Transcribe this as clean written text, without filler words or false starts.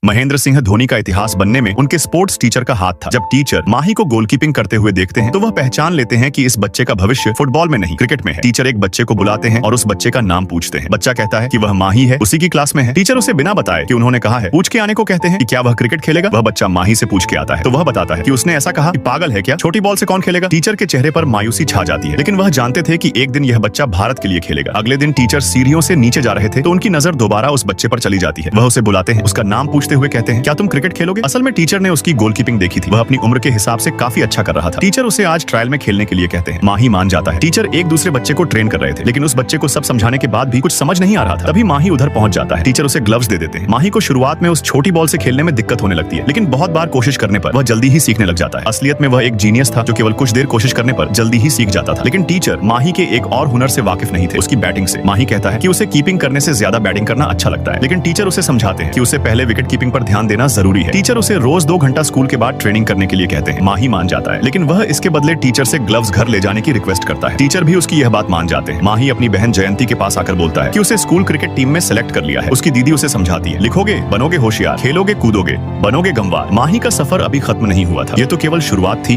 महेंद्र सिंह धोनी का इतिहास बनने में उनके स्पोर्ट्स टीचर का हाथ था। जब टीचर माही को गोलकीपिंग करते हुए देखते हैं तो वह पहचान लेते हैं कि इस बच्चे का भविष्य फुटबॉल में नहीं क्रिकेट में है। टीचर एक बच्चे को बुलाते हैं और उस बच्चे का नाम पूछते हैं। बच्चा कहता है कि वह माही है, उसी की क्लास में है। टीचर उसे बिना बताए कि उन्होंने कहा है पूछ के आने को कहते हैं कि क्या वह क्रिकेट खेलेगा। वह बच्चा माही से पूछ के आता है तो वह बताता है कि उसने ऐसा कहा कि पागल है क्या, छोटी बॉल से कौन खेलेगा। टीचर के चेहरे पर मायूसी छा जाती है, लेकिन वह जानते थे कि एक दिन यह बच्चा भारत के लिए खेलेगा। अगले दिन टीचर सीढ़ियों से नीचे जा रहे थे तो उनकी नजर दोबारा उस बच्चे पर चली जाती है। वह उसे बुलाते हैं, उसका नाम पूछते हुए कहते हैं क्या तुम क्रिकेट खेलोगे। असल में टीचर ने उसकी गोलकीपिंग देखी थी, वह अपनी उम्र के हिसाब से काफी अच्छा कर रहा था। टीचर उसे आज ट्रायल में खेलने के लिए कहते हैं। माही मान जाता है। टीचर एक दूसरे बच्चे को ट्रेन कर रहे थे, लेकिन उस बच्चे को सब समझाने के बाद भी कुछ समझ नहीं आ रहा था। तभी माही उधर पहुंच जाता है। टीचर उसे ग्लव्स दे देते हैं। माही को शुरुआत में उस छोटी बॉल से खेलने में दिक्कत होने लगती है, लेकिन बहुत बार कोशिश करने पर वह जल्दी ही सीखने लग जाता है। असलियत में वह एक जीनियस था जो केवल कुछ देर कोशिश करने पर जल्दी ही सीख जाता था। लेकिन टीचर माही के एक और हुनर से वाकिफ नहीं थे, उसकी बैटिंग से। माही कहता है कि उसे कीपिंग करने से ज्यादा बैटिंग करना अच्छा लगता है, लेकिन टीचर उसे समझाते हैं कि उसे पहले विकेट कीपिंग पर ध्यान देना जरूरी है। टीचर उसे रोज 2 घंटा स्कूल के बाद ट्रेनिंग करने के लिए कहते हैं। माही मान जाता है, लेकिन वह इसके बदले टीचर से ग्लव्स घर ले जाने की रिक्वेस्ट करता है। टीचर भी उसकी यह बात मान जाते हैं। माही अपनी बहन जयंती के पास आकर बोलता है कि उसे स्कूल क्रिकेट टीम में सेलेक्ट कर लिया है। उसकी दीदी उसे समझाती है, लिखोगे बनोगे होशियार, खेलोगे कूदोगे बनोगे गंवार। माही का सफर अभी खत्म नहीं हुआ था, ये तो केवल शुरुआत थी।